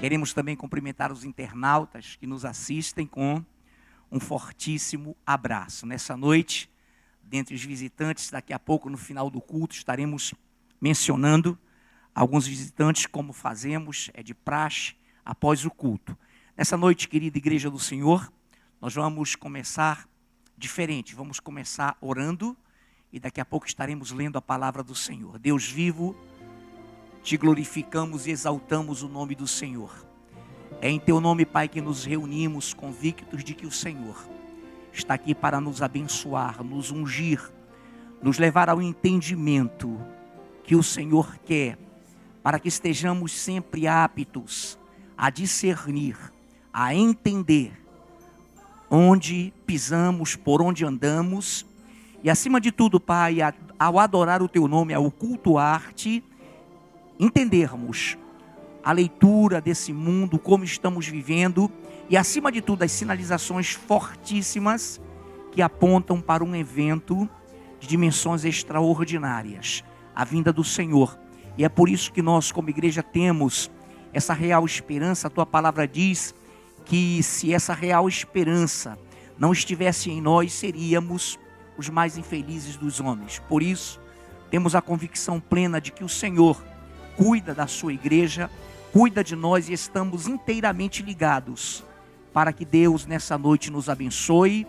Queremos também cumprimentar os internautas que nos assistem com um fortíssimo abraço. Nessa noite, dentre os visitantes, daqui a pouco no final do culto, estaremos mencionando alguns visitantes, como fazemos, é de praxe, após o culto. Nessa noite, querida Igreja do Senhor, nós vamos começar diferente, vamos começar orando e daqui a pouco estaremos lendo a palavra do Senhor. Deus vivo, te glorificamos e exaltamos o nome do Senhor. É em teu nome, Pai, que nos reunimos convictos de que o Senhor está aqui para nos abençoar, nos ungir, nos levar ao entendimento que o Senhor quer, para que estejamos sempre aptos a discernir, a entender onde pisamos, por onde andamos, e acima de tudo, Pai, ao adorar o teu nome, ao cultuar-te, entendermos a leitura desse mundo, como estamos vivendo, e acima de tudo, as sinalizações fortíssimas que apontam para um evento de dimensões extraordinárias, a vinda do Senhor. E é por isso que nós, como igreja, temos essa real esperança. A tua palavra diz que se essa real esperança não estivesse em nós, seríamos os mais infelizes dos homens. Por isso, temos a convicção plena de que o Senhor cuida da sua igreja, cuida de nós e estamos inteiramente ligados para que Deus nessa noite nos abençoe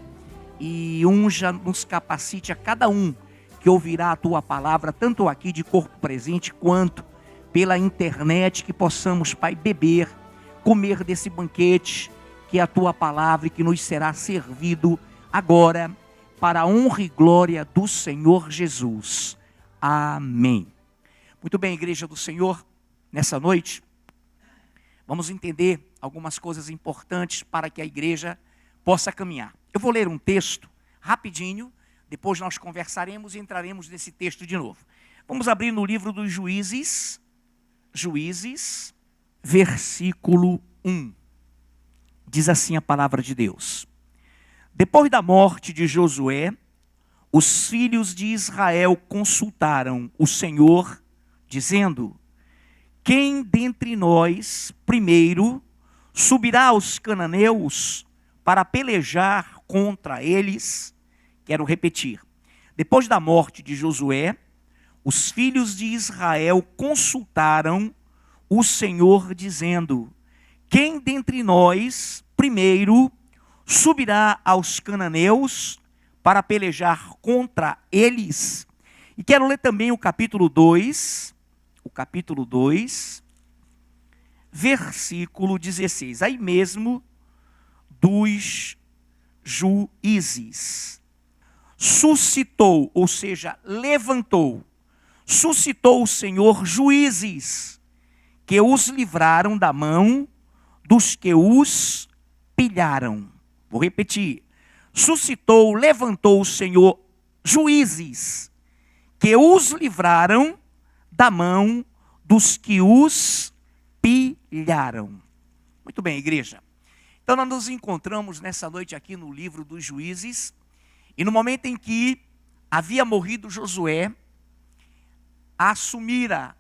e unja, nos capacite a cada um que ouvirá a tua palavra, tanto aqui de corpo presente quanto pela internet, que possamos, Pai, beber, comer desse banquete que é a tua palavra e que nos será servido agora para a honra e glória do Senhor Jesus. Amém. Muito bem, Igreja do Senhor, nessa noite vamos entender algumas coisas importantes para que a igreja possa caminhar. Eu vou ler um texto rapidinho, depois nós conversaremos e entraremos nesse texto de novo. Vamos abrir no livro dos Juízes, versículo 1. Diz assim a palavra de Deus: Depois da morte de Josué, os filhos de Israel consultaram o Senhor, dizendo: Quem dentre nós primeiro subirá aos cananeus para pelejar contra eles? Quero repetir. Depois da morte de Josué, os filhos de Israel consultaram o Senhor, dizendo: Quem dentre nós primeiro subirá aos cananeus para pelejar contra eles? E quero ler também o capítulo 2, versículo 16, aí mesmo dos Juízes. Suscitou, ou seja, suscitou o Senhor juízes, que os livraram da mão dos que os pilharam. Vou repetir. Levantou o Senhor juízes, que os livraram da mão dos que os pilharam. Muito bem, igreja. Então nós nos encontramos nessa noite aqui no livro dos Juízes, e no momento em que havia morrido Josué, assumiu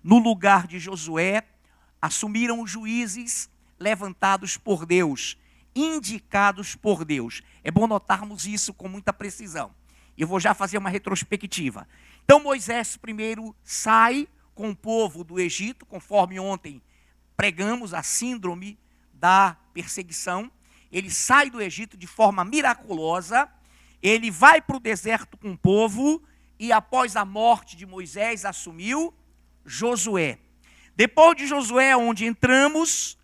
no lugar de Josué, assumiram os juízes levantados por Deus, indicados por Deus. É bom notarmos isso com muita precisão. Eu vou já fazer uma retrospectiva. Então Moisés primeiro sai com o povo do Egito, conforme ontem pregamos a síndrome da perseguição. Ele sai do Egito de forma miraculosa, ele vai para o deserto com o povo, e após a morte de Moisés assumiu Josué. Depois de Josué, onde entramos,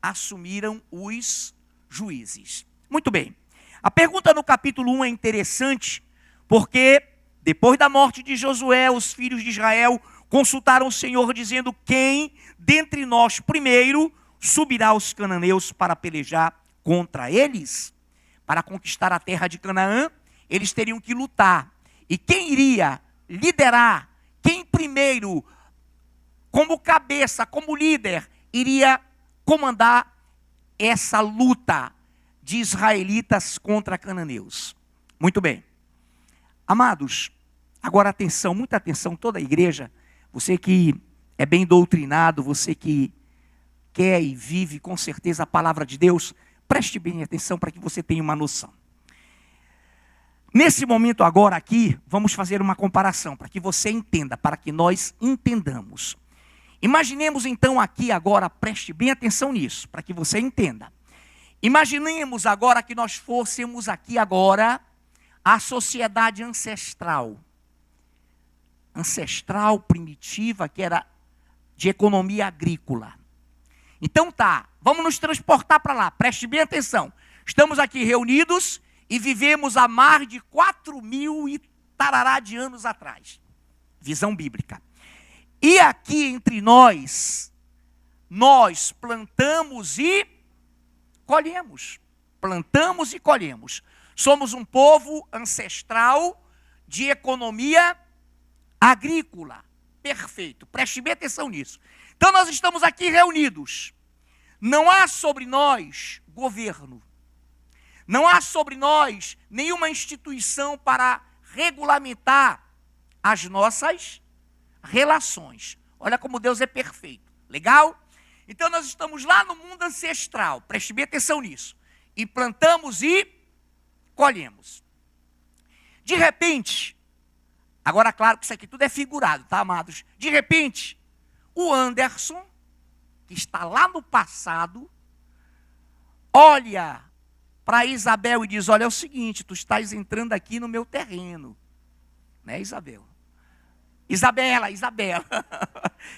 assumiram os juízes. Muito bem. A pergunta no capítulo 1 é interessante, porque depois da morte de Josué, os filhos de Israel consultaram o Senhor, dizendo: Quem dentre nós primeiro subirá aos cananeus para pelejar contra eles? Para conquistar a terra de Canaã, eles teriam que lutar. E quem iria liderar, quem primeiro, como cabeça, como líder, iria comandar essa luta de israelitas contra cananeus? Muito bem. Amados, agora atenção, muita atenção, toda a igreja, você que é bem doutrinado, você que quer e vive com certeza a palavra de Deus, preste bem atenção para que você tenha uma noção. Nesse momento agora aqui, vamos fazer uma comparação, para que você entenda, para que nós entendamos. Imaginemos então aqui agora, preste bem atenção nisso, para que você entenda. Imaginemos agora que nós fôssemos aqui agora a sociedade ancestral. Ancestral, primitiva, que era de economia agrícola. Então tá, vamos nos transportar para lá, preste bem atenção. Estamos aqui reunidos e vivemos há mais de 4.000 e tarará de anos atrás. Visão bíblica. E aqui entre nós plantamos e colhemos. Plantamos e colhemos. Somos um povo ancestral de economia agrícola. Perfeito, preste bem atenção nisso. Então nós estamos aqui reunidos. Não há sobre nós governo. Não há sobre nós nenhuma instituição para regulamentar as nossas relações. Olha como Deus é perfeito. Legal? Então nós estamos lá no mundo ancestral. Preste bem atenção nisso. E plantamos e colhemos. De repente, agora claro que isso aqui tudo é figurado, tá, amados? De repente, o Anderson, que está lá no passado, olha para Isabel e diz, olha, é o seguinte, tu estás entrando aqui no meu terreno. Né, Isabel? Isabela.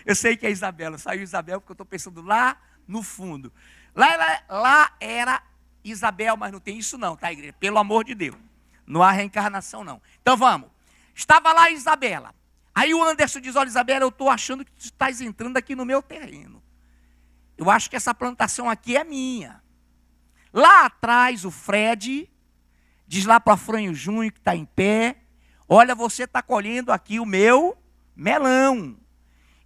Eu sei que é Isabela, saiu Isabel porque eu estou pensando lá no fundo. Lá era Isabel, mas não tem isso não, tá, igreja? Pelo amor de Deus. Não há reencarnação não. Então vamos. Estava lá Isabela. Aí o Anderson diz, olha Isabela, eu estou achando que tu estás entrando aqui no meu terreno. Eu acho que essa plantação aqui é minha. Lá atrás, o Fred diz lá para o Afrânio Júnior, que está em pé, olha, você está colhendo aqui o meu melão.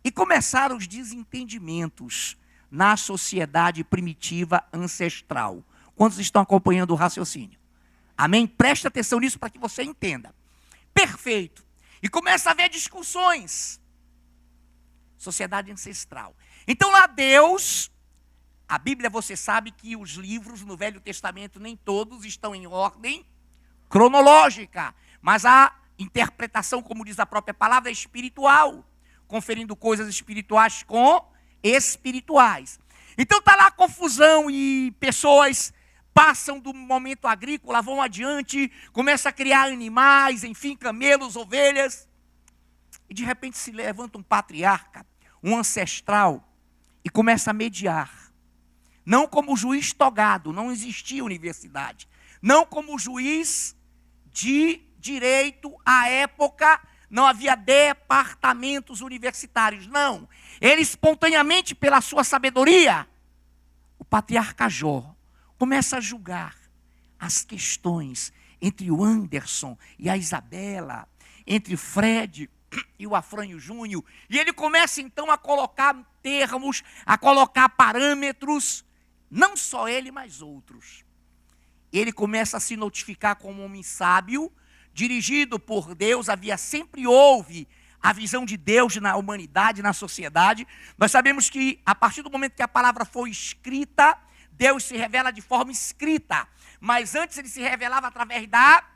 E começaram os desentendimentos na sociedade primitiva ancestral. Quantos estão acompanhando o raciocínio? Amém? Preste atenção nisso para que você entenda. Perfeito. E começa a haver discussões. Sociedade ancestral. Então lá Deus... A Bíblia, você sabe que os livros no Velho Testamento, nem todos estão em ordem cronológica. Mas a interpretação, como diz a própria palavra, é espiritual. Conferindo coisas espirituais com espirituais. Então está lá a confusão e pessoas passam do momento agrícola, vão adiante, começam a criar animais, enfim, camelos, ovelhas. E de repente se levanta um patriarca, um ancestral, e começa a mediar. Não como juiz togado, não existia universidade. Não como juiz de direito à época, não havia departamentos universitários, não. Ele espontaneamente, pela sua sabedoria, o patriarca Jó começa a julgar as questões entre o Anderson e a Isabela, entre o Fred e o Afrânio Júnior, e ele começa então a colocar termos, a colocar parâmetros, não só ele, mas outros. Ele começa a se notificar como um homem sábio, dirigido por Deus, sempre houve a visão de Deus na humanidade, na sociedade. Nós sabemos que a partir do momento que a palavra foi escrita, Deus se revela de forma escrita, mas antes ele se revelava através da...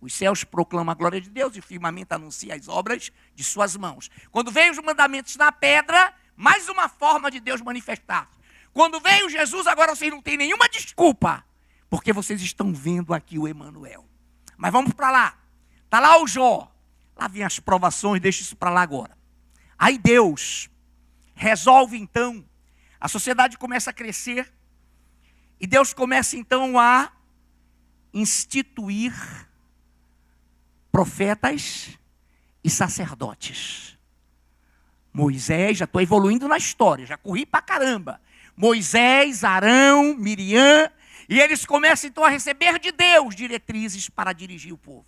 Os céus proclamam a glória de Deus e o firmamento anuncia as obras de suas mãos. Quando veio os mandamentos na pedra, mais uma forma de Deus manifestar. Quando veio Jesus, agora vocês não têm nenhuma desculpa, porque vocês estão vendo aqui o Emanuel. Mas vamos para lá. Está lá o Jó. Lá vem as provações, deixa isso para lá agora. Aí Deus resolve então, a sociedade começa a crescer, e Deus começa então a instituir profetas e sacerdotes. Moisés, já estou evoluindo na história, já corri para caramba. Moisés, Arão, Miriam, e eles começam então a receber de Deus diretrizes para dirigir o povo.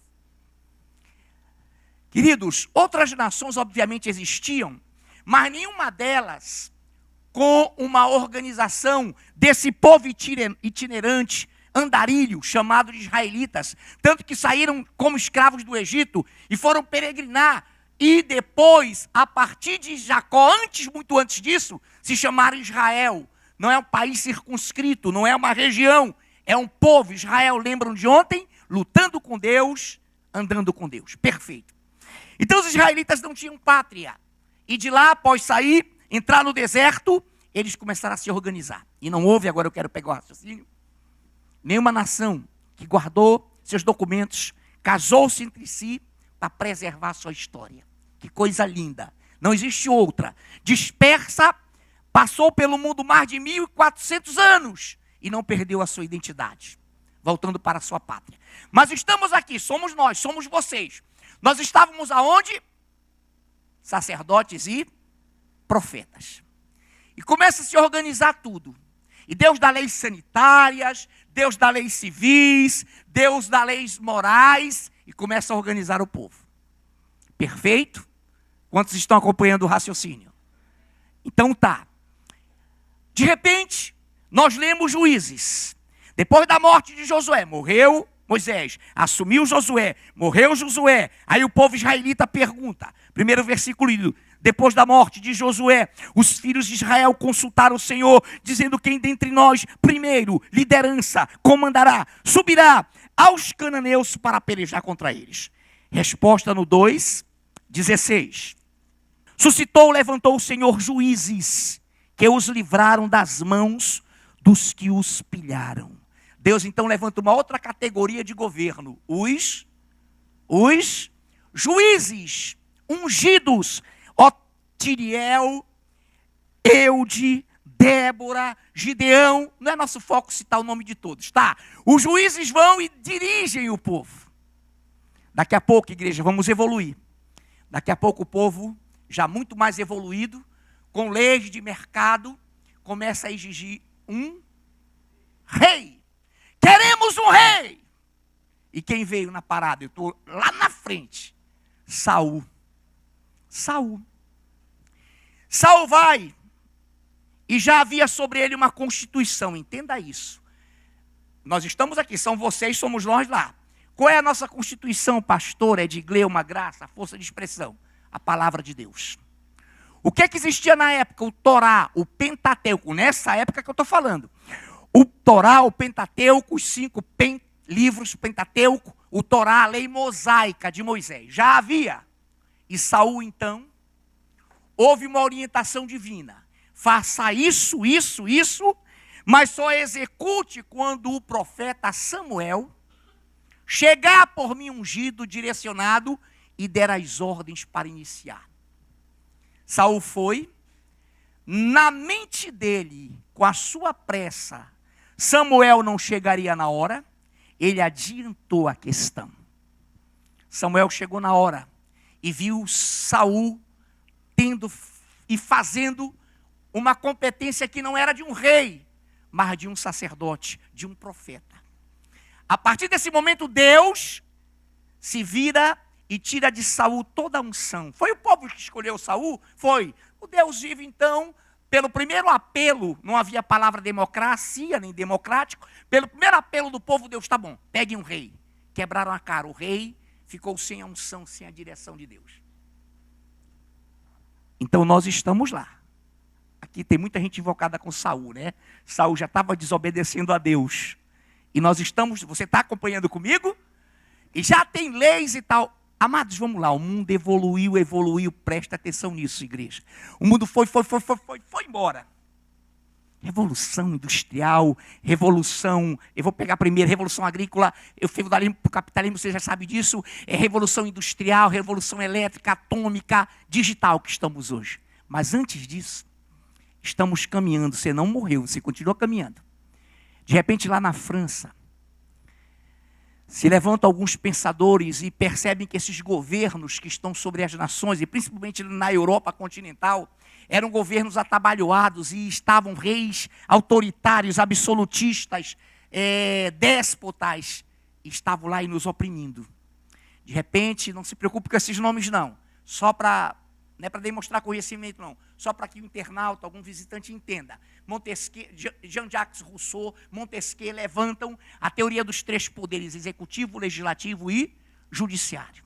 Queridos, outras nações obviamente existiam, mas nenhuma delas com uma organização desse povo itinerante, andarilho, chamado de israelitas, tanto que saíram como escravos do Egito e foram peregrinar e depois, a partir de Jacó, muito antes disso, se chamaram Israel. Não é um país circunscrito, não é uma região, é um povo. Israel, lembram de ontem? Lutando com Deus, andando com Deus. Perfeito. Então os israelitas não tinham pátria. E de lá, após sair, entrar no deserto, eles começaram a se organizar. E não houve, agora eu quero pegar o raciocínio, nenhuma nação que guardou seus documentos, casou-se entre si para preservar sua história. Que coisa linda. Não existe outra. Dispersa, passou pelo mundo mais de 1.400 anos e não perdeu a sua identidade, voltando para a sua pátria. Mas estamos aqui, somos nós, somos vocês. Nós estávamos aonde? Sacerdotes e profetas. E começa a se organizar tudo. E Deus dá leis sanitárias, Deus dá leis civis, Deus dá leis morais e começa a organizar o povo. Perfeito? Quantos estão acompanhando o raciocínio? Então tá. De repente, nós lemos Juízes. Depois da morte de Josué, morreu Moisés, assumiu Josué, morreu Josué. Aí o povo israelita pergunta, primeiro versículo lido, depois da morte de Josué, os filhos de Israel consultaram o Senhor, dizendo: quem dentre nós, primeiro, liderança, comandará, subirá aos cananeus para pelejar contra eles? Resposta no 2:16. Suscitou, levantou o Senhor juízes, que os livraram das mãos dos que os pilharam. Deus então levanta uma outra categoria de governo, os juízes, ungidos, Otiriel, Eude, Débora, Gideão. Não é nosso foco citar o nome de todos, tá? Os juízes vão e dirigem o povo. Daqui a pouco, igreja, vamos evoluir. Daqui a pouco o povo, já muito mais evoluído, com leis de mercado, começa a exigir um rei. Queremos um rei. E quem veio na parada? Eu estou lá na frente. Saul vai. E já havia sobre ele uma constituição. Entenda isso. Nós estamos aqui, são vocês, somos nós lá. Qual é a nossa constituição, pastor? É de Gleuma, graça, força de expressão. A palavra de Deus. O que existia na época? O Torá, o Pentateuco. Nessa época que eu estou falando. O Torá, o Pentateuco, os 5 livros Pentateuco, o Torá, a lei mosaica de Moisés. Já havia. E Saul, então, houve uma orientação divina. Faça isso, mas só execute quando o profeta Samuel chegar por mim ungido, direcionado, e der as ordens para iniciar. Saul foi, na mente dele, com a sua pressa, Samuel não chegaria na hora, ele adiantou a questão. Samuel chegou na hora e viu Saul tendo e fazendo uma competência que não era de um rei, mas de um sacerdote, de um profeta. A partir desse momento, Deus se vira e tira de Saul toda a unção. Foi o povo que escolheu Saul? Foi. O Deus vive, então, pelo primeiro apelo, não havia palavra democracia, nem democrático, pelo primeiro apelo do povo, Deus, tá bom, peguem um rei. Quebraram a cara, o rei ficou sem a unção, sem a direção de Deus. Então nós estamos lá. Aqui tem muita gente invocada com Saul, né? Saul já estava desobedecendo a Deus. E nós estamos, você está acompanhando comigo? E já tem leis e tal. Amados, vamos lá, o mundo evoluiu, presta atenção nisso, igreja. O mundo foi embora. Revolução industrial, revolução, eu vou pegar primeiro, revolução agrícola, eu feudalismo para o capitalismo, você já sabe disso, é revolução industrial, revolução elétrica, atômica, digital que estamos hoje. Mas antes disso, estamos caminhando, você não morreu, você continua caminhando. De repente lá na França, se levantam alguns pensadores e percebem que esses governos que estão sobre as nações, e principalmente na Europa continental, eram governos atabalhoados e estavam reis autoritários, absolutistas, déspotas, e estavam lá e nos oprimindo. De repente, não se preocupe com esses nomes não, só para, não é para demonstrar conhecimento não, só para que o internauta, algum visitante entenda. Montesquieu, Jean-Jacques Rousseau, Montesquieu levantam a teoria dos 3 poderes, executivo, legislativo e judiciário.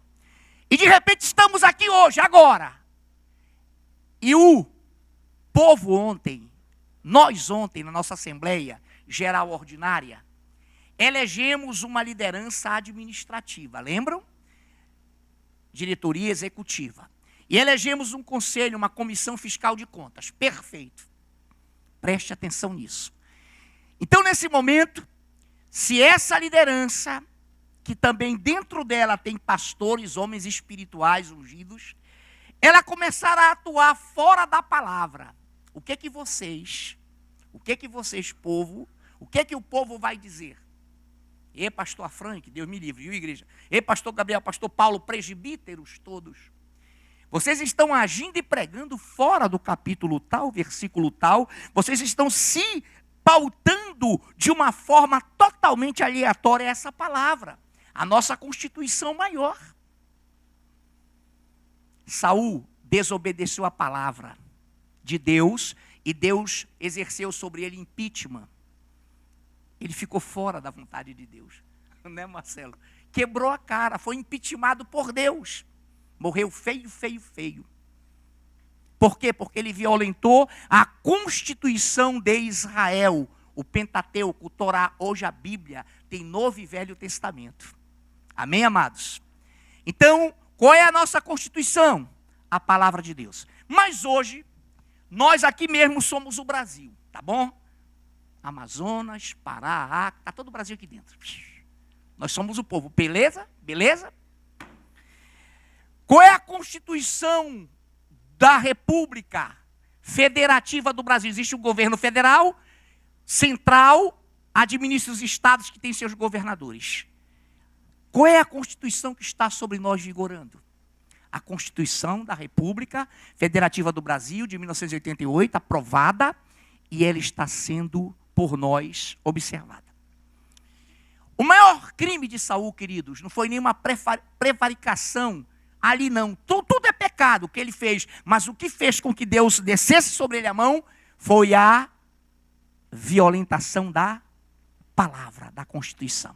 E de repente estamos aqui hoje, agora. E o povo ontem, nós ontem, na nossa Assembleia Geral Ordinária, elegemos uma liderança administrativa, lembram? Diretoria executiva. E elegemos um conselho, uma comissão fiscal de contas. Perfeito. Preste atenção nisso. Então, nesse momento, se essa liderança, que também dentro dela tem pastores, homens espirituais ungidos, ela começar a atuar fora da palavra, o que vocês, povo, o que o povo vai dizer? E pastor Frank, Deus me livre, viu, igreja? E pastor Gabriel, pastor Paulo, presbíteros todos. Vocês estão agindo e pregando fora do capítulo tal, versículo tal. Vocês estão se pautando de uma forma totalmente aleatória a essa palavra. A nossa constituição maior. Saul desobedeceu a palavra de Deus e Deus exerceu sobre ele impeachment. Ele ficou fora da vontade de Deus, né, Marcelo? Quebrou a cara, foi impeachmentado por Deus. Morreu feio, feio, feio. Por quê? Porque ele violentou a Constituição de Israel, o Pentateuco, o Torá. Hoje a Bíblia tem Novo e Velho Testamento. Amém, amados? Então, qual é a nossa Constituição? A palavra de Deus. Mas hoje, nós aqui mesmo somos o Brasil, tá bom? Amazonas, Pará, Acre, está todo o Brasil aqui dentro. Nós somos o povo, beleza? Beleza? Qual é a Constituição da República Federativa do Brasil? Existe um governo federal, central, administra os estados que têm seus governadores. Qual é a Constituição que está sobre nós vigorando? A Constituição da República Federativa do Brasil, de 1988, aprovada, e ela está sendo por nós observada. O maior crime de Saul, queridos, não foi nenhuma prevaricação ali não. Tudo é pecado o que ele fez, mas o que fez com que Deus descesse sobre ele a mão foi a violentação da palavra, da Constituição.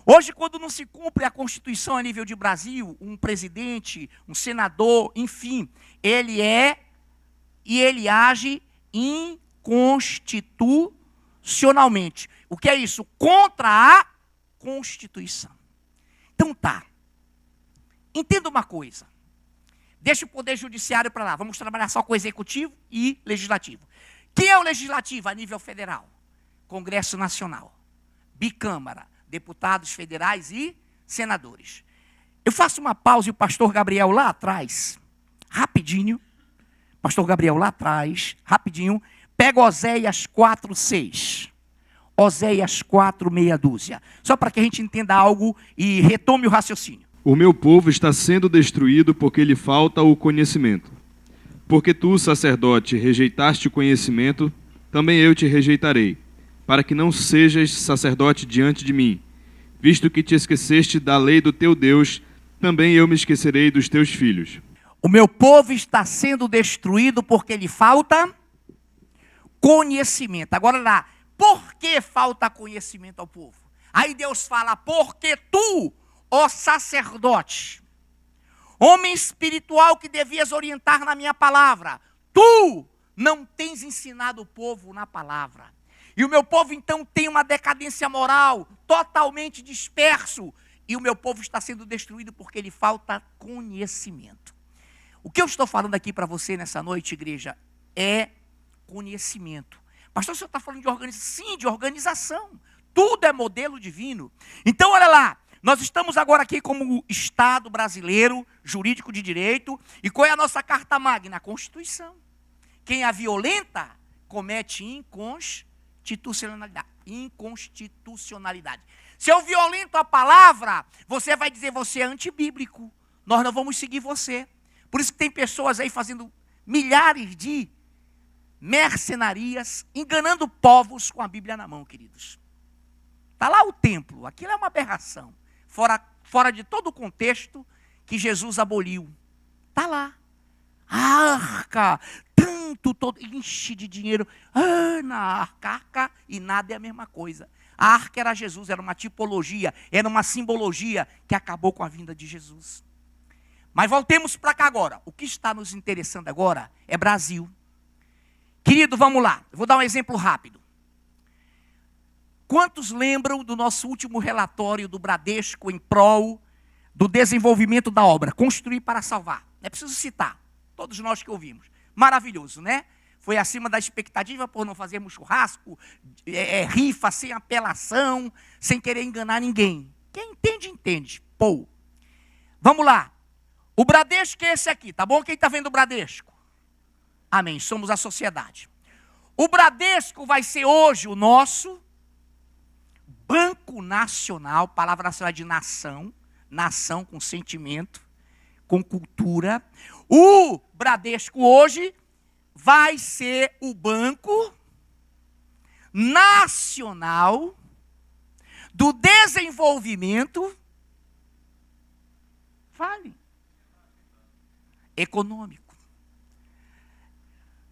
Hoje, quando não se cumpre a Constituição a nível de Brasil, um presidente, um senador, enfim, ele é e ele age inconstitucionalmente. O que é isso? Contra a Constituição. Então tá. Entenda uma coisa. Deixa o Poder Judiciário para lá. Vamos trabalhar só com o Executivo e Legislativo. Quem é o Legislativo a nível federal? Congresso Nacional, Bicâmara, deputados federais e senadores. Eu faço uma pausa e o pastor Gabriel lá atrás, rapidinho, pega Oséias 4:6. Oséias 4, meia dúzia. Só para que a gente entenda algo e retome o raciocínio. O meu povo está sendo destruído porque lhe falta o conhecimento. Porque tu, sacerdote, rejeitaste o conhecimento, também eu te rejeitarei, para que não sejas sacerdote diante de mim. Visto que te esqueceste da lei do teu Deus, também eu me esquecerei dos teus filhos. O meu povo está sendo destruído porque lhe falta conhecimento. Agora lá, por que falta conhecimento ao povo? Aí Deus fala, porque tu, ó sacerdote, homem espiritual que devias orientar na minha palavra, tu não tens ensinado o povo na palavra. E o meu povo então tem uma decadência moral, totalmente disperso. E o meu povo está sendo destruído porque lhe falta conhecimento. O que eu estou falando aqui para você nessa noite, igreja, é conhecimento. Pastor, o senhor está falando de organização? Sim, de organização. Tudo é modelo divino. Então, olha lá. Nós estamos agora aqui como Estado brasileiro, jurídico de direito. E qual é a nossa carta magna? A Constituição. Quem a violenta comete inconstitucionalidade. Se eu violento a palavra, você vai dizer, você é antibíblico. Nós não vamos seguir você. Por isso que tem pessoas aí fazendo milhares de mercenarias, enganando povos com a Bíblia na mão, queridos. Está lá o templo, aquilo é uma aberração. Fora de todo o contexto que Jesus aboliu. Está lá. A arca, todo enche de dinheiro. Na arca e nada é a mesma coisa. A arca era Jesus, era uma tipologia, era uma simbologia que acabou com a vinda de Jesus. Mas voltemos para cá agora. O que está nos interessando agora é Brasil. Querido, vamos lá. Eu vou dar um exemplo rápido. Quantos lembram do nosso último relatório do Bradesco em prol do desenvolvimento da obra? Construir para salvar. Não é preciso citar. Todos nós que ouvimos. Maravilhoso, né? Foi acima da expectativa por não fazermos churrasco, rifa sem apelação, sem querer enganar ninguém. Quem entende, entende. Pô. Vamos lá. O Bradesco é esse aqui, tá bom? Quem está vendo o Bradesco? Amém. Somos a sociedade. O Bradesco vai ser hoje o nosso Banco Nacional, palavra nacional de nação, nação com sentimento, com cultura. O Bradesco hoje vai ser o Banco Nacional do Desenvolvimento econômico.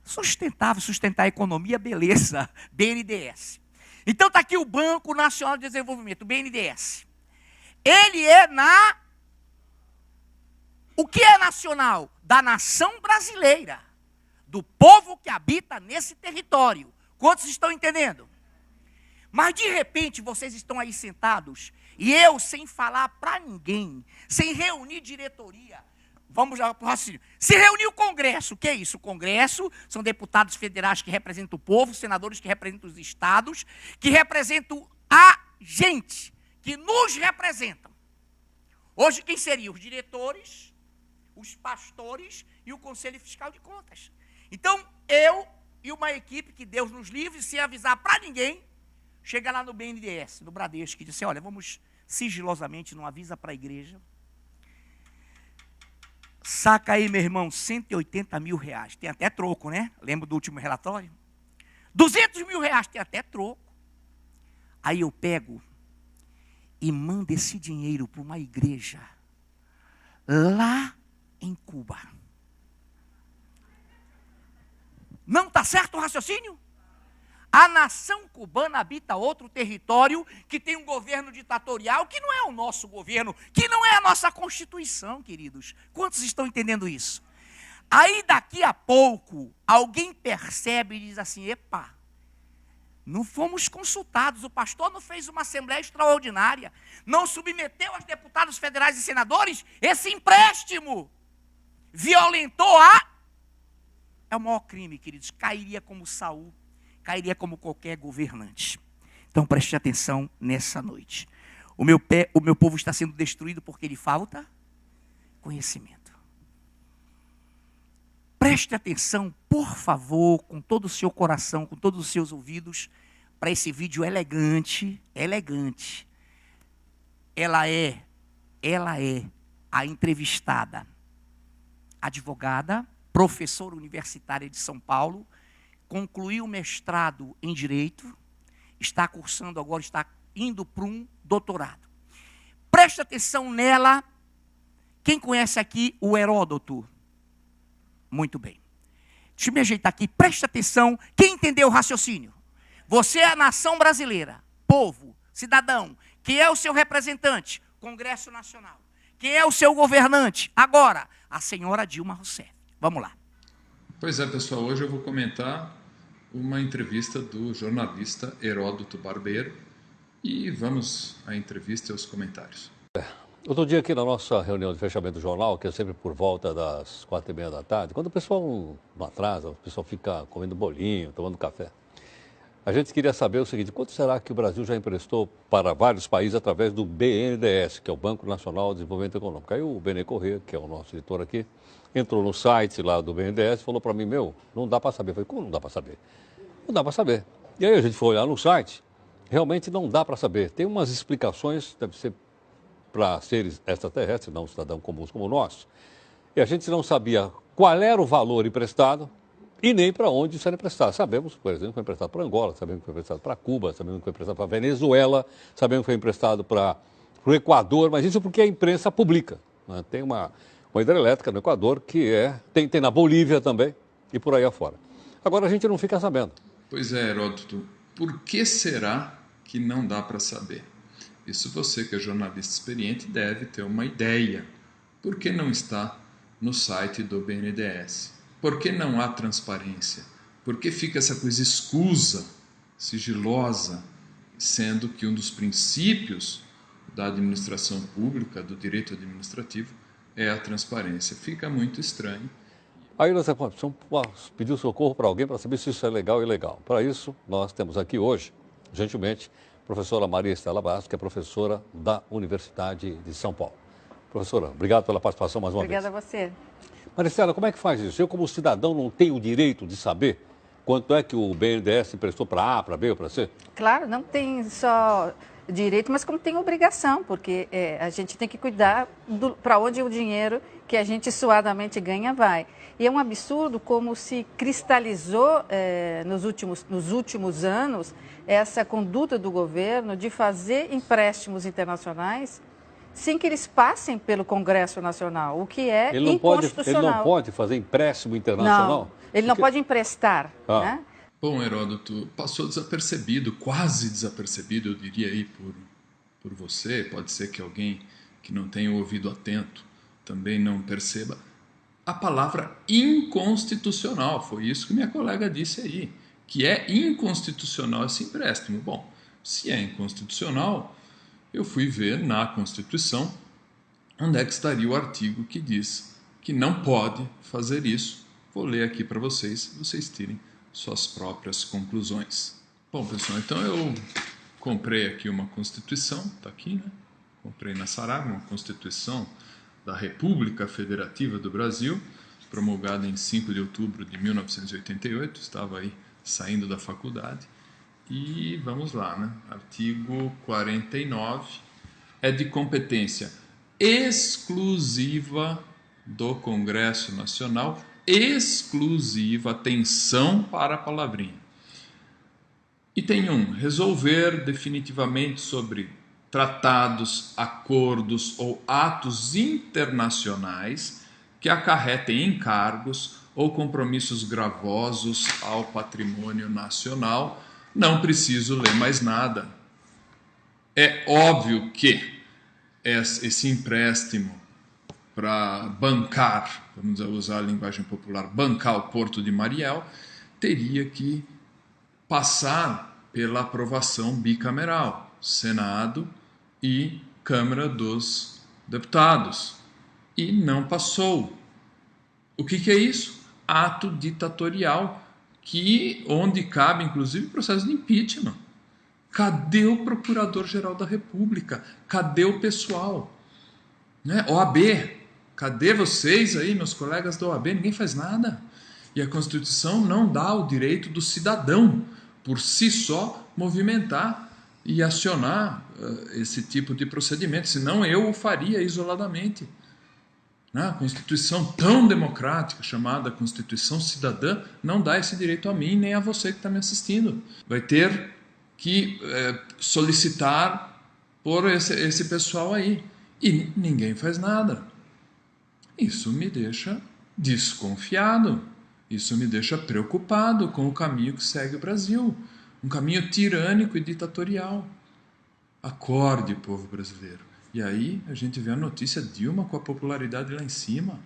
Sustentável, sustentar a economia, beleza, BNDES. Então está aqui o Banco Nacional de Desenvolvimento, o BNDES. Ele é o que é nacional? Da nação brasileira, do povo que habita nesse território. Quantos estão entendendo? Mas de repente vocês estão aí sentados e eu sem falar para ninguém, sem reunir diretoria. Vamos já para o raciocínio. Se reuniu o Congresso. O que é isso? O Congresso são deputados federais que representam o povo, senadores que representam os estados, que representam a gente, que nos representam. Hoje quem seriam? Os diretores, os pastores e o Conselho Fiscal de Contas. Então, eu e uma equipe que Deus nos livre, sem avisar para ninguém, chega lá no BNDES, no Bradesco, e diz assim, olha, vamos sigilosamente, não avisa para a igreja, saca aí, meu irmão, 180 mil reais. Tem até troco, né? Lembra do último relatório? 200 mil reais, tem até troco. Aí eu pego e mando esse dinheiro para uma igreja lá em Cuba. Não está certo o raciocínio? A nação cubana habita outro território que tem um governo ditatorial que não é o nosso governo, que não é a nossa Constituição, queridos. Quantos estão entendendo isso? Aí daqui a pouco, alguém percebe e diz assim, epa, não fomos consultados, o pastor não fez uma assembleia extraordinária, não submeteu aos deputados federais e senadores esse empréstimo, violentou É o maior crime, queridos, cairia como Saul, cairia como qualquer governante. Então preste atenção nessa noite. O meu povo está sendo destruído porque lhe falta conhecimento. Preste atenção, por favor, com todo o seu coração, com todos os seus ouvidos, para esse vídeo elegante. Ela é a entrevistada, advogada, professora universitária de São Paulo, concluiu o mestrado em Direito, está cursando agora, está indo para um doutorado. Preste atenção nela. Quem conhece aqui o Heródoto? Muito bem. Deixa eu me ajeitar aqui. Preste atenção. Quem entendeu o raciocínio? Você é a nação brasileira, povo, cidadão. Quem é o seu representante? Congresso Nacional. Quem é o seu governante? Agora, a senhora Dilma Rousseff. Vamos lá. Pois é, pessoal, hoje eu vou comentar uma entrevista do jornalista Heródoto Barbeiro e vamos à entrevista e aos comentários. Outro dia aqui na nossa reunião de fechamento do jornal, que é sempre por volta das 4h30 da tarde, quando o pessoal não atrasa, o pessoal fica comendo bolinho, tomando café, a gente queria saber o seguinte, quanto será que o Brasil já emprestou para vários países através do BNDES, que é o Banco Nacional de Desenvolvimento Econômico? Aí o Benê Corrêa, que é o nosso editor aqui, entrou no site lá do BNDES e falou para mim, não dá para saber. Eu falei, como não dá para saber? Não dá para saber. E aí a gente foi olhar no site, realmente não dá para saber. Tem umas explicações, deve ser para seres extraterrestres, não cidadãos comuns como nós. E a gente não sabia qual era o valor emprestado e nem para onde isso era emprestado. Sabemos, por exemplo, que foi emprestado para Angola, sabemos que foi emprestado para Cuba, sabemos que foi emprestado para Venezuela, sabemos que foi emprestado para o Equador, mas isso porque a imprensa publica. Né? Tem uma hidrelétrica no Equador que tem na Bolívia também e por aí afora. Agora a gente não fica sabendo. Pois é, Heródoto, por que será que não dá para saber? Isso você, que é jornalista experiente, deve ter uma ideia. Por que não está no site do BNDES? Por que não há transparência? Por que fica essa coisa escusa, sigilosa, sendo que um dos princípios da administração pública, do direito administrativo, é a transparência? Fica muito estranho. Aí nós precisamos pedir socorro para alguém para saber se isso é legal ou ilegal. Para isso, nós temos aqui hoje, gentilmente, a professora Maria Estela Bastos, que é professora da Universidade de São Paulo. Professora, obrigado pela participação mais uma vez. Obrigada a você. Maria Estela, como é que faz isso? Eu, como cidadão, não tenho o direito de saber quanto é que o BNDES emprestou para A, para B ou para C? Claro, não tem só direito, mas como tem obrigação, porque a gente tem que cuidar para onde o dinheiro que a gente suadamente ganha vai. E é um absurdo como se cristalizou nos últimos anos essa conduta do governo de fazer empréstimos internacionais sem que eles passem pelo Congresso Nacional, o que é inconstitucional. Ele não pode fazer empréstimo internacional? Não, ele não pode emprestar. Né? Bom, Heródoto, passou desapercebido, quase desapercebido, eu diria aí por você. Pode ser que alguém que não tenha o ouvido atento também não perceba. A palavra inconstitucional, foi isso que minha colega disse aí, que é inconstitucional esse empréstimo. Bom, se é inconstitucional, eu fui ver na Constituição onde é que estaria o artigo que diz que não pode fazer isso. Vou ler aqui para vocês tirem suas próprias conclusões. Bom, pessoal, então eu comprei aqui uma Constituição, está aqui, né? Comprei na Saraiva, uma Constituição da República Federativa do Brasil, promulgada em 5 de outubro de 1988, estava aí saindo da faculdade. E vamos lá, né? Artigo 49 é de competência exclusiva do Congresso Nacional, exclusiva, atenção para a palavrinha. E tem resolver definitivamente sobre tratados, acordos ou atos internacionais que acarretem encargos ou compromissos gravosos ao patrimônio nacional. Não preciso ler mais nada. É óbvio que esse empréstimo para bancar, vamos usar a linguagem popular, bancar o Porto de Mariel, teria que passar pela aprovação bicameral, Senado e Câmara dos Deputados. E não passou. O que é isso? Ato ditatorial, onde cabe, inclusive, processo de impeachment. Cadê o Procurador-Geral da República? Cadê o pessoal? Né? OAB, cadê vocês aí, meus colegas da OAB? Ninguém faz nada. E a Constituição não dá o direito do cidadão, por si só, movimentar e acionar esse tipo de procedimento. Senão eu o faria isoladamente. A Constituição tão democrática, chamada Constituição Cidadã, não dá esse direito a mim nem a você que está me assistindo. Vai ter que solicitar por esse pessoal aí. E ninguém faz nada. Isso me deixa desconfiado. Isso me deixa preocupado com o caminho que segue o Brasil. Um caminho tirânico e ditatorial. Acorde, povo brasileiro. E aí a gente vê a notícia Dilma com a popularidade lá em cima.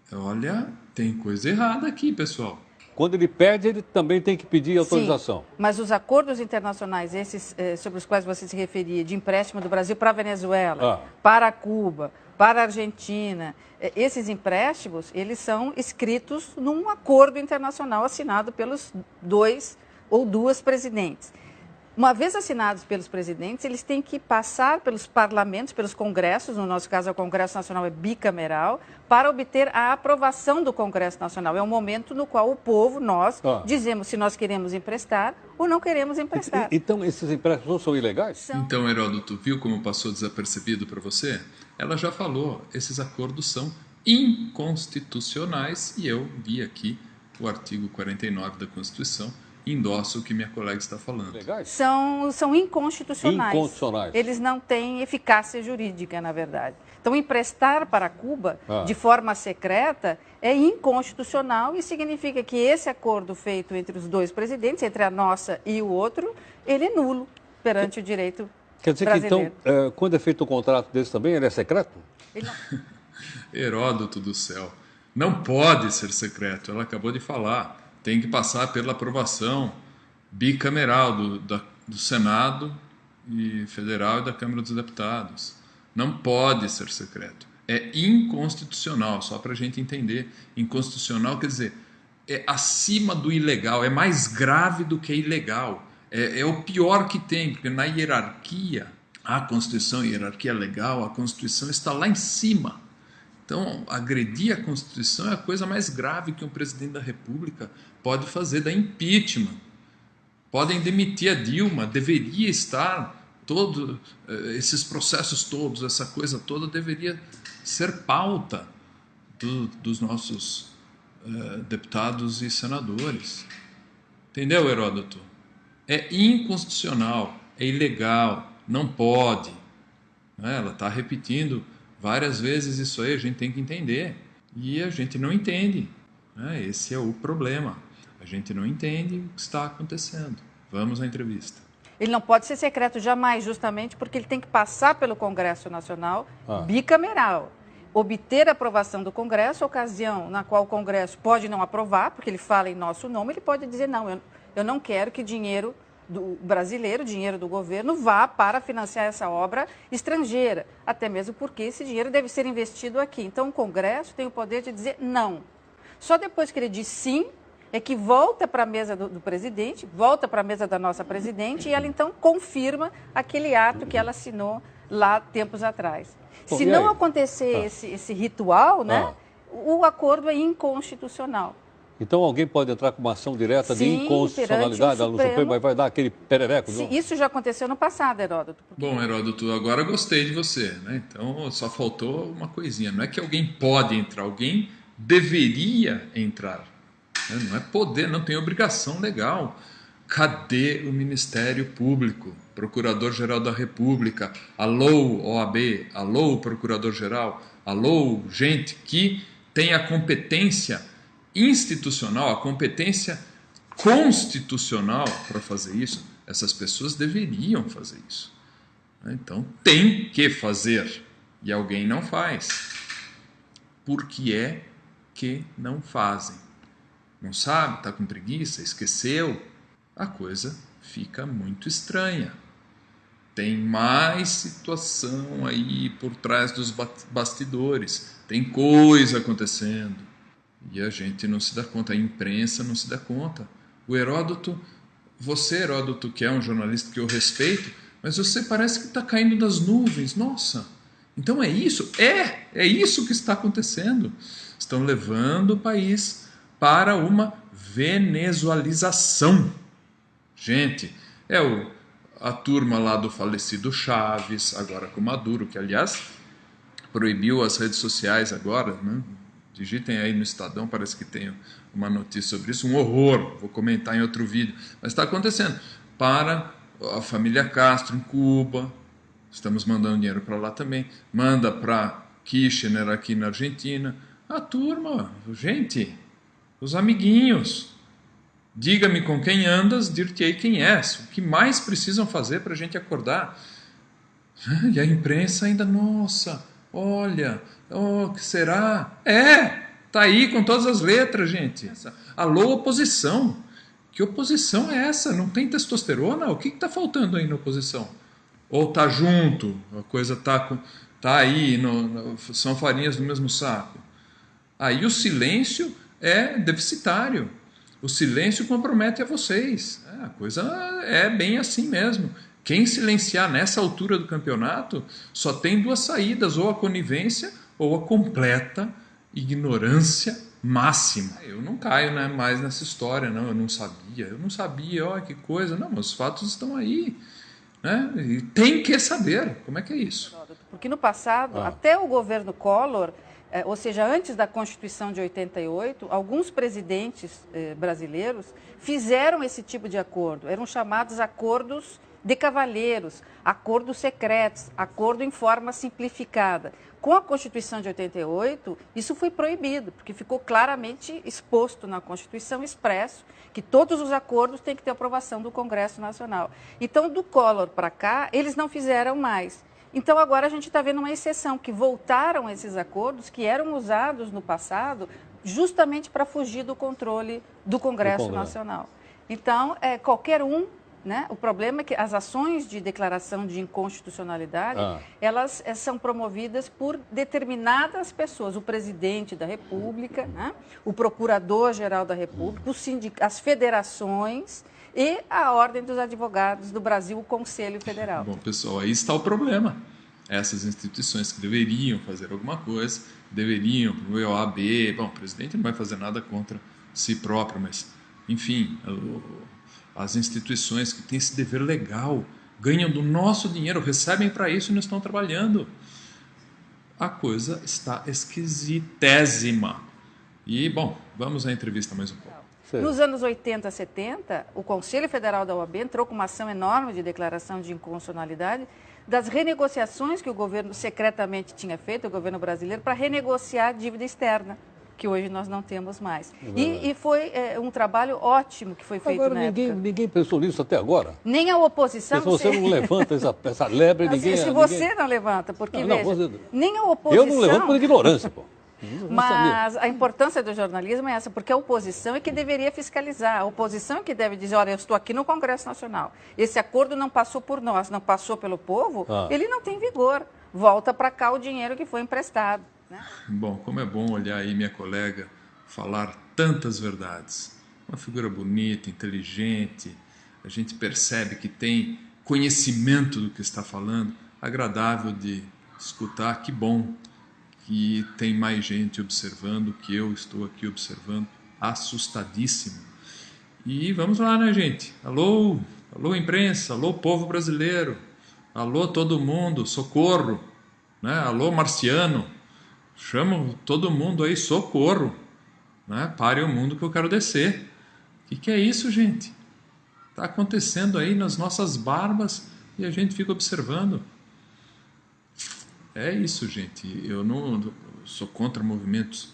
Olha, tem coisa errada aqui, pessoal. Quando ele pede, ele também tem que pedir autorização. Sim, mas os acordos internacionais, esses sobre os quais você se referia, de empréstimo do Brasil para a Venezuela, para Cuba, para a Argentina, esses empréstimos, eles são escritos num acordo internacional assinado pelos 2 ou 2 presidentes. Uma vez assinados pelos presidentes, eles têm que passar pelos parlamentos, pelos congressos, no nosso caso o Congresso Nacional é bicameral, para obter a aprovação do Congresso Nacional. É um momento no qual o povo, nós, dizemos se nós queremos emprestar ou não queremos emprestar. Então esses empréstimos não são ilegais? Então, Heródoto, viu como passou desapercebido para você? Ela já falou, esses acordos são inconstitucionais e eu vi aqui o artigo 49 da Constituição, endosso o que minha colega está falando. São inconstitucionais. Inconstitucionais. Eles não têm eficácia jurídica, na verdade. Então, emprestar para Cuba de forma secreta é inconstitucional e significa que esse acordo feito entre os 2 presidentes, entre a nossa e o outro, ele é nulo perante o direito Quer dizer brasileiro. que, então, quando é feito um contrato desse também, ele é secreto? Ele não... Heródoto do céu. Não pode ser secreto, ela acabou de falar. Tem que passar pela aprovação bicameral do Senado e Federal e da Câmara dos Deputados. Não pode ser secreto. É inconstitucional, só para a gente entender. Inconstitucional quer dizer, é acima do ilegal, é mais grave do que ilegal. É o pior que tem, porque na hierarquia, a Constituição, a hierarquia legal, a Constituição está lá em cima. Então, agredir a Constituição é a coisa mais grave que um presidente da República pode fazer, da impeachment. Podem demitir a Dilma, deveria estar, todos esses processos todos, essa coisa toda deveria ser pauta dos nossos deputados e senadores. Entendeu, Heródoto? É inconstitucional, é ilegal, não pode. Ela está repetindo várias vezes isso aí, a gente tem que entender. E a gente não entende. Esse é o problema. A gente não entende o que está acontecendo. Vamos à entrevista. Ele não pode ser secreto jamais, justamente porque ele tem que passar pelo Congresso Nacional bicameral. Obter a aprovação do Congresso, ocasião na qual o Congresso pode não aprovar, porque ele fala em nosso nome, ele pode dizer, não, eu não quero que dinheiro do brasileiro, dinheiro do governo, vá para financiar essa obra estrangeira, até mesmo porque esse dinheiro deve ser investido aqui. Então, o Congresso tem o poder de dizer não. Só depois que ele diz sim, é que volta para a mesa do presidente, volta para a mesa da nossa presidente, e ela então confirma aquele ato que ela assinou lá tempos atrás. Bom, se não acontecer esse ritual, né, o acordo é inconstitucional. Então alguém pode entrar com uma ação direta de inconstitucionalidade no Supremo, mas vai dar aquele perereco? Isso já aconteceu no passado, Heródoto. Bom, Heródoto, agora gostei de você, né? Então só faltou uma coisinha. Não é que alguém pode entrar, alguém deveria entrar. Não é poder, não tem obrigação legal. Cadê o Ministério Público? Procurador-Geral da República, alô OAB, alô Procurador-Geral, alô gente que tem a competência institucional, a competência constitucional para fazer isso. Essas pessoas deveriam fazer isso. Então tem que fazer e alguém não faz. Por que é que não fazem? Não sabe? Está com preguiça? Esqueceu? A coisa fica muito estranha. Tem mais situação aí por trás dos bastidores. Tem coisa acontecendo. E a gente não se dá conta, a imprensa não se dá conta. O Heródoto, você, Heródoto, que é um jornalista que eu respeito, mas você parece que está caindo das nuvens. Nossa, então é isso? É isso que está acontecendo. Estão levando o país para uma venezualização. Gente, a turma lá do falecido Chaves, agora com Maduro, que aliás proibiu as redes sociais agora, né? Digitem aí no Estadão, parece que tem uma notícia sobre isso, um horror, vou comentar em outro vídeo, mas está acontecendo. Para a família Castro em Cuba, estamos mandando dinheiro para lá também, manda para Kirchner aqui na Argentina, a turma, gente, os amiguinhos, diga-me com quem andas, dir-te-ei quem és. O que mais precisam fazer para a gente acordar? E a imprensa ainda, nossa, olha, o que será? Tá aí com todas as letras, gente. Alô, oposição. Que oposição é essa? Não tem testosterona? O que está faltando aí na oposição? Ou tá junto, a coisa tá aí, são farinhas do mesmo saco. Aí o silêncio é deficitário. O silêncio compromete a vocês. A coisa é bem assim mesmo. Quem silenciar nessa altura do campeonato só tem duas saídas, ou a conivência ou a completa ignorância máxima. Eu não caio mais nessa história, não, eu não sabia, olha que coisa. Não, mas os fatos estão aí. Né? E tem que saber. Como é que é isso? Porque no passado, até o governo Collor, ou seja, antes da Constituição de 88, alguns presidentes brasileiros fizeram esse tipo de acordo. Eram chamados acordos de cavalheiros, acordos secretos, acordo em forma simplificada. Com a Constituição de 88, isso foi proibido, porque ficou claramente exposto na Constituição, expresso, que todos os acordos têm que ter aprovação do Congresso Nacional. Então, do Collor para cá, eles não fizeram mais. Então, agora a gente está vendo uma exceção, que voltaram esses acordos que eram usados no passado justamente para fugir do controle do Congresso Nacional. Então, qualquer um, né? O problema é que as ações de declaração de inconstitucionalidade, elas são promovidas por determinadas pessoas, o presidente da República, né? O procurador-geral da República, as federações e a Ordem dos Advogados do Brasil, o Conselho Federal. Bom, pessoal, aí está o problema. Essas instituições que deveriam fazer alguma coisa, deveriam, o OAB, bom, o presidente não vai fazer nada contra si próprio, mas, enfim, as instituições que têm esse dever legal, ganham do nosso dinheiro, recebem para isso e não estão trabalhando. A coisa está esquisitésima. E, bom, vamos à entrevista mais um pouco. Nos anos 80, 70, o Conselho Federal da OAB entrou com uma ação enorme de declaração de inconstitucionalidade das renegociações que o governo secretamente tinha feito, o governo brasileiro, para renegociar a dívida externa, que hoje nós não temos mais. E foi um trabalho ótimo que foi feito agora, na época. Ninguém pensou nisso até agora? Nem a oposição... Se você não levanta essa lebre, ninguém... Se você não levanta, porque, veja, nem a oposição... Eu não levanto por ignorância, pô. Mas a importância do jornalismo é essa, porque a oposição é que deveria fiscalizar, a oposição é que deve dizer, olha, eu estou aqui no Congresso Nacional, esse acordo não passou por nós, não passou pelo povo, ele não tem vigor, volta para cá o dinheiro que foi emprestado. Né? Bom, como é bom olhar aí minha colega falar tantas verdades, uma figura bonita, inteligente, a gente percebe que tem conhecimento do que está falando, agradável de escutar, que bom que tem mais gente observando, que eu estou aqui observando, assustadíssimo. E vamos lá, né, gente? Alô, alô imprensa, alô povo brasileiro, alô todo mundo, socorro, né? Alô marciano, chamo todo mundo aí, socorro, né? Pare o mundo que eu quero descer. O que é isso, gente? Está acontecendo aí nas nossas barbas e a gente fica observando. É isso, gente. Eu não sou contra movimentos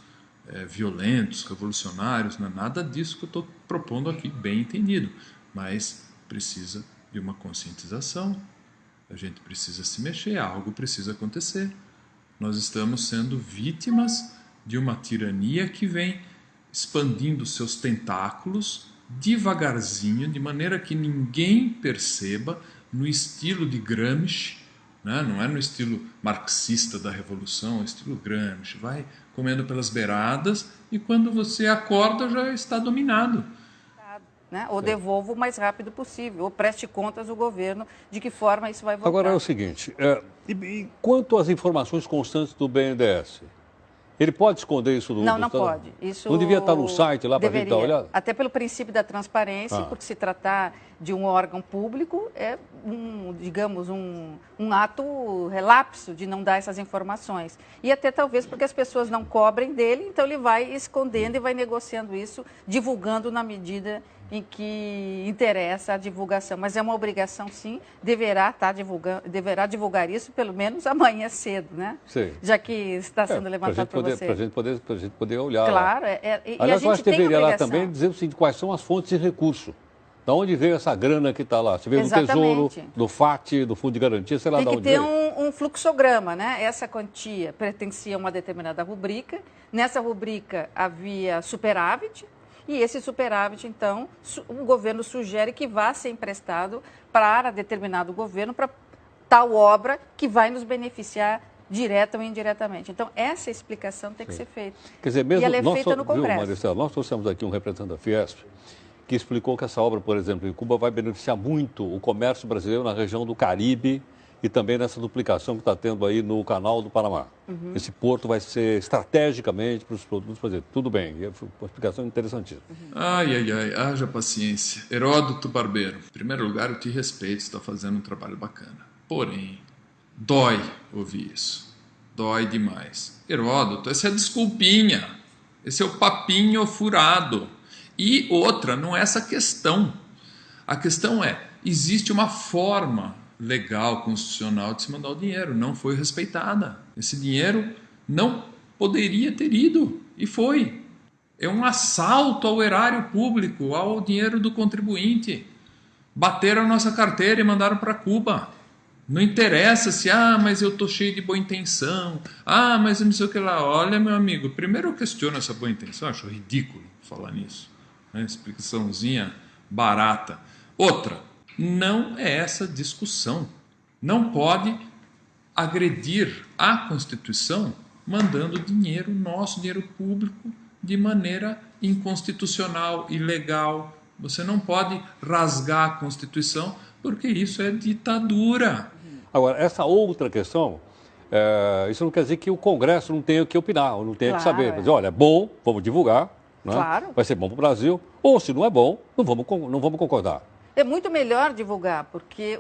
violentos, revolucionários, não é nada disso que eu estou propondo aqui, bem entendido. Mas precisa de uma conscientização. A gente precisa se mexer, algo precisa acontecer. Nós estamos sendo vítimas de uma tirania que vem expandindo seus tentáculos devagarzinho, de maneira que ninguém perceba, no estilo de Gramsci, né? Não é no estilo marxista da revolução, é no estilo Gramsci, vai comendo pelas beiradas e quando você acorda já está dominado. Né? Ou devolva o mais rápido possível, ou preste contas ao governo de que forma isso vai voltar. Agora é o seguinte, e quanto às informações constantes do BNDES? Ele pode esconder isso do... Não pode. Isso não devia estar no site lá para a gente dar uma olhada? Até pelo princípio da transparência, porque se tratar de um órgão público, é digamos, um ato relapso de não dar essas informações. E até talvez porque as pessoas não cobrem dele, então ele vai escondendo e vai negociando isso, divulgando na medida em que interessa a divulgação. Mas é uma obrigação, sim, deverá divulgar isso pelo menos amanhã cedo, né? Sim. Já que está sendo levantado para você. Para a gente poder olhar. Claro. Aliás, eu acho que deveria lá também dizer o seguinte, quais são as fontes de recurso. Da onde veio essa grana que está lá? Se veio do Tesouro, do FAT, do Fundo de Garantia, sei lá de onde veio. Tem que ter um fluxograma, né? Essa quantia pertencia a uma determinada rubrica. Nessa rubrica havia superávit. E esse superávit, então, o governo sugere que vá ser emprestado para determinado governo, para tal obra que vai nos beneficiar direta ou indiretamente. Então, essa explicação tem que ser feita. Quer dizer, mesmo e ela é feita no Congresso. Viu, Maricela, nós trouxemos aqui um representante da Fiesp que explicou que essa obra, por exemplo, em Cuba vai beneficiar muito o comércio brasileiro na região do Caribe e também nessa duplicação que está tendo aí no Canal do Panamá. Esse porto vai ser estrategicamente para os produtos fazer. Tudo bem, é uma explicação interessantíssima. Haja paciência. Heródoto Barbeiro, em primeiro lugar, eu te respeito, você está fazendo um trabalho bacana. Porém, dói ouvir isso. Dói demais. Heródoto, essa é a desculpinha. Esse é o papinho furado. E outra, não é essa a questão. A questão é, existe uma forma legal, constitucional de se mandar o dinheiro, não foi respeitada. Esse dinheiro não poderia ter ido, e foi. É um assalto ao erário público, ao dinheiro do contribuinte. Bateram a nossa carteira e mandaram para Cuba. Não interessa se, mas eu estou cheio de boa intenção, mas eu não sei o que lá. Olha, meu amigo, primeiro eu questiono essa boa intenção, acho ridículo falar nisso. Né? Explicaçãozinha barata. Outra, não é essa discussão. Não pode agredir a Constituição mandando dinheiro nosso, dinheiro público, de maneira inconstitucional, ilegal. Você não pode rasgar a Constituição, porque isso é ditadura. Agora, essa outra questão, isso não quer dizer que o Congresso não tenha que opinar, ou não tenha que saber. Dizer, olha, é bom, vamos divulgar, né? Vai ser bom para o Brasil, ou se não é bom, não vamos concordar. É muito melhor divulgar, porque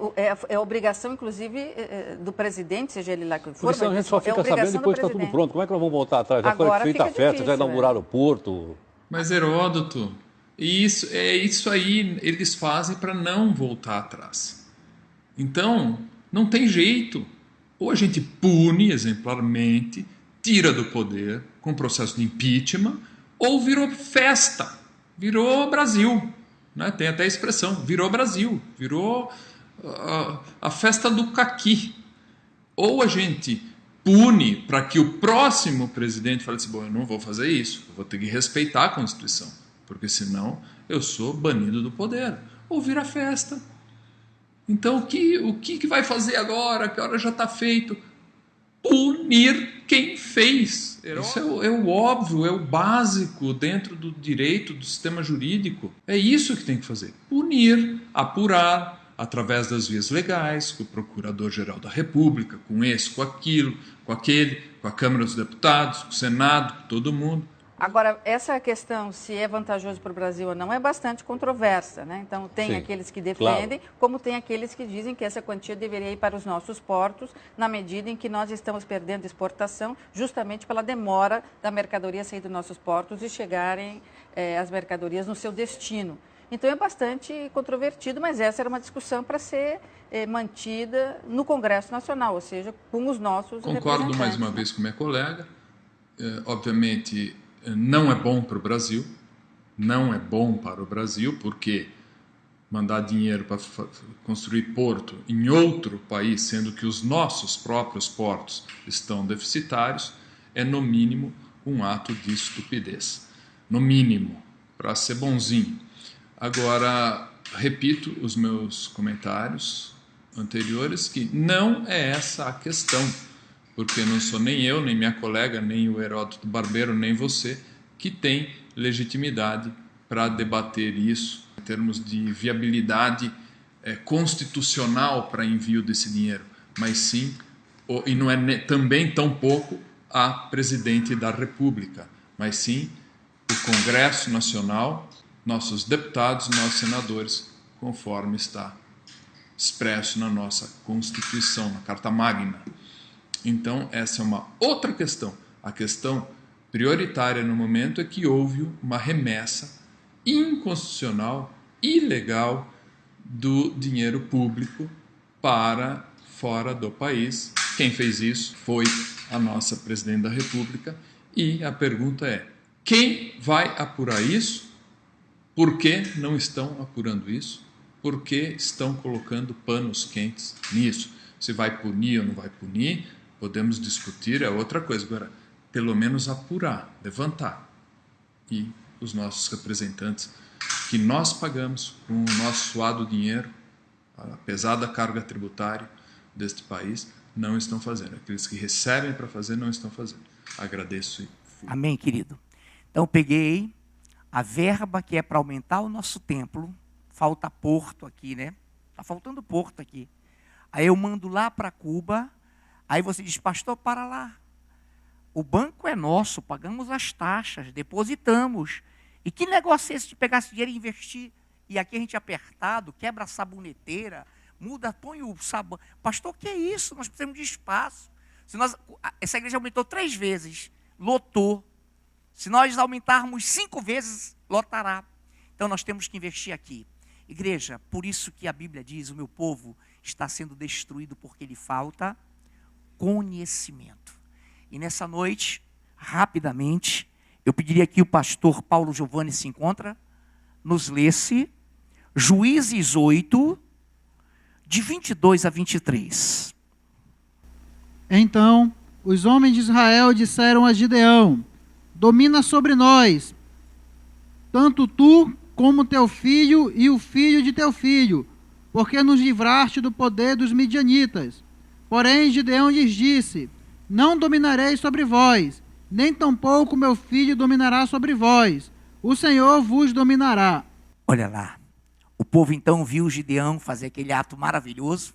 é obrigação, inclusive, do presidente, seja ele lá que for. Porque senão a gente só fica sabendo depois que está tudo pronto. Como é que nós vamos voltar atrás? Já foi feita a festa, já inauguraram o porto. Mas, Heródoto, isso aí eles fazem para não voltar atrás. Então, não tem jeito. Ou a gente pune exemplarmente, tira do poder com processo de impeachment, ou virou festa, virou Brasil. Né? Tem até a expressão, virou Brasil, virou a festa do caqui. Ou a gente pune para que o próximo presidente fale assim, bom, eu não vou fazer isso, eu vou ter que respeitar a Constituição, porque senão eu sou banido do poder. Ou vira festa. Então o que vai fazer agora, que a hora já está feito? Punir quem fez. Isso é o óbvio, é o básico dentro do direito, do sistema jurídico. É isso que tem que fazer. Punir, apurar, através das vias legais, com o Procurador-Geral da República, com esse, com aquilo, com aquele, com a Câmara dos Deputados, com o Senado, com todo mundo. Agora, essa questão, se é vantajoso para o Brasil ou não, é bastante controversa, né? Então, tem aqueles que defendem, como tem aqueles que dizem que essa quantia deveria ir para os nossos portos, na medida em que nós estamos perdendo exportação, justamente pela demora da mercadoria sair dos nossos portos e chegarem as mercadorias no seu destino. Então, é bastante controvertido, mas essa era uma discussão para ser mantida no Congresso Nacional, ou seja, com os nossos representantes. Concordo mais uma vez com minha colega. Obviamente, não é bom para o Brasil, não é bom para o Brasil, porque mandar dinheiro para construir porto em outro país, sendo que os nossos próprios portos estão deficitários, é no mínimo um ato de estupidez. No mínimo, para ser bonzinho. Agora, repito os meus comentários anteriores, que não é essa a questão, porque não sou nem eu, nem minha colega, nem o Heródoto Barbeiro, nem você, que tem legitimidade para debater isso em termos de viabilidade constitucional para envio desse dinheiro, mas sim, e não é também tão pouco a presidente da República, mas sim o Congresso Nacional, nossos deputados, nossos senadores, conforme está expresso na nossa Constituição, na Carta Magna. Então, essa é uma outra questão. A questão prioritária no momento é que houve uma remessa inconstitucional, ilegal, do dinheiro público para fora do país. Quem fez isso foi a nossa presidente da República. E a pergunta é, quem vai apurar isso? Por que não estão apurando isso? Por que estão colocando panos quentes nisso? Se vai punir ou não vai punir, podemos discutir, é outra coisa. Agora, pelo menos apurar, levantar. E os nossos representantes, que nós pagamos com o nosso suado dinheiro, a pesada carga tributária deste país, não estão fazendo. Aqueles que recebem para fazer, não estão fazendo. Agradeço. Amém, querido. Então, peguei a verba que é para aumentar o nosso templo. Falta porto aqui, né? Está faltando porto aqui. Aí eu mando lá para Cuba. Aí você diz, pastor, para lá. O banco é nosso, pagamos as taxas, depositamos. E que negócio é esse de pegar esse dinheiro e investir? E aqui a gente apertado, quebra a saboneteira, muda, põe o sabão. Pastor, o que é isso? Nós precisamos de espaço. Essa igreja aumentou 3 vezes, lotou. Se nós aumentarmos 5 vezes, lotará. Então nós temos que investir aqui. Igreja, por isso que a Bíblia diz, o meu povo está sendo destruído porque lhe falta conhecimento. E nessa noite, rapidamente, eu pediria que o pastor Paulo Giovanni se encontra, nos lesse Juízes 8, de 22 a 23. Então, os homens de Israel disseram a Gideão: domina sobre nós, tanto tu como teu filho e o filho de teu filho, porque nos livraste do poder dos midianitas. Porém, Gideão lhes disse: não dominarei sobre vós, nem tampouco meu filho dominará sobre vós. O Senhor vos dominará. Olha lá, o povo então viu Gideão fazer aquele ato maravilhoso,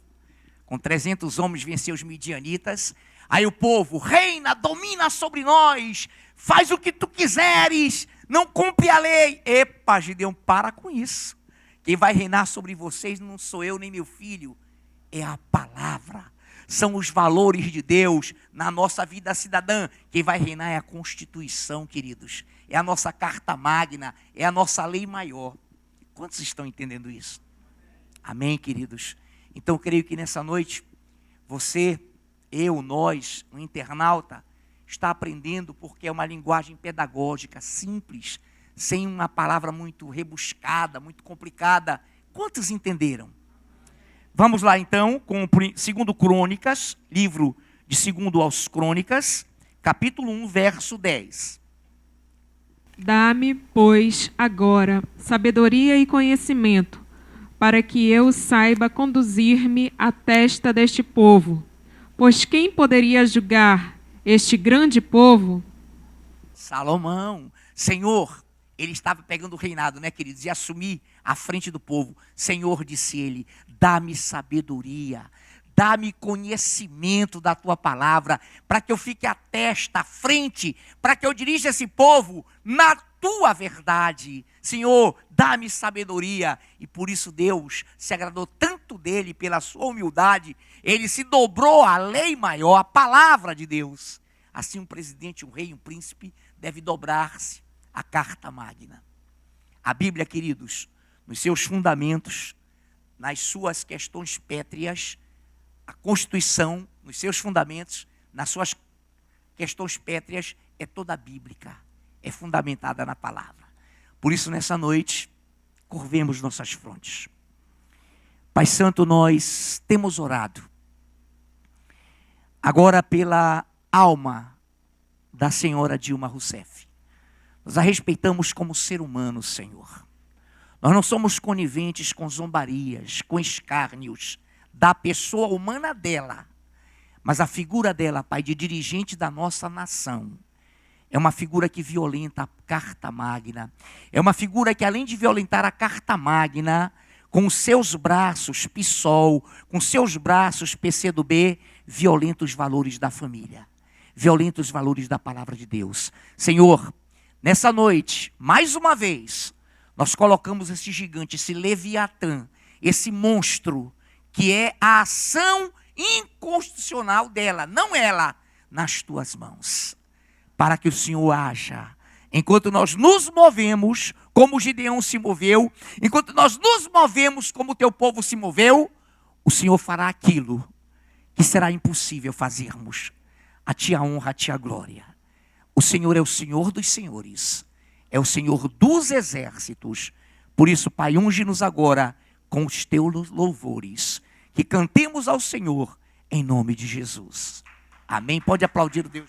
com 300 homens vencer os midianitas. Aí o povo: reina, domina sobre nós, faz o que tu quiseres, não cumpre a lei. Epa, Gideão, para com isso. Quem vai reinar sobre vocês não sou eu nem meu filho, é a palavra. São os valores de Deus na nossa vida cidadã. Quem vai reinar é a Constituição, queridos. É a nossa carta magna, é a nossa lei maior. Quantos estão entendendo isso? Amém, queridos? Então, creio que nessa noite, você, eu, nós, um internauta, está aprendendo, porque é uma linguagem pedagógica, simples, sem uma palavra muito rebuscada, muito complicada. Quantos entenderam? Vamos lá então, com 2 Crônicas, livro de 2 aos Crônicas, capítulo 1, verso 10. Dá-me, pois, agora sabedoria e conhecimento, para que eu saiba conduzir-me à testa deste povo. Pois quem poderia julgar este grande povo? Salomão. Senhor, ele estava pegando o reinado, né, queridos? E assumir à frente do povo. Senhor, disse ele, dá-me sabedoria, dá-me conhecimento da tua palavra, para que eu fique à testa, à frente, para que eu dirija esse povo na tua verdade. Senhor, dá-me sabedoria. E por isso Deus se agradou tanto dele, pela sua humildade, ele se dobrou à lei maior, à palavra de Deus. Assim um presidente, um rei, um príncipe deve dobrar-se à carta magna. A Bíblia, queridos, nos seus fundamentos, nas suas questões pétreas, a Constituição, nos seus fundamentos, nas suas questões pétreas, é toda bíblica, é fundamentada na palavra. Por isso, nessa noite, curvemos nossas frontes. Pai Santo, nós temos orado agora pela alma da senhora Dilma Rousseff. Nós a respeitamos como ser humano, Senhor. Nós não somos coniventes com zombarias, com escárnios da pessoa humana dela, mas a figura dela, Pai, de dirigente da nossa nação, é uma figura que violenta a Carta Magna. É uma figura que, além de violentar a Carta Magna, com os seus braços PSOL, com seus braços PCdoB, violenta os valores da família, violenta os valores da palavra de Deus. Senhor, nessa noite, mais uma vez, nós colocamos esse gigante, esse Leviatã, esse monstro, que é a ação inconstitucional dela, não ela, nas tuas mãos. Para que o Senhor haja, enquanto nós nos movemos, como Gideão se moveu, enquanto nós nos movemos como o teu povo se moveu, o Senhor fará aquilo que será impossível fazermos. A ti a honra, a ti a glória. O Senhor é o Senhor dos senhores, é o Senhor dos exércitos. Por isso, Pai, unge-nos agora com os teus louvores, que cantemos ao Senhor em nome de Jesus. Amém. Pode aplaudir o Deus.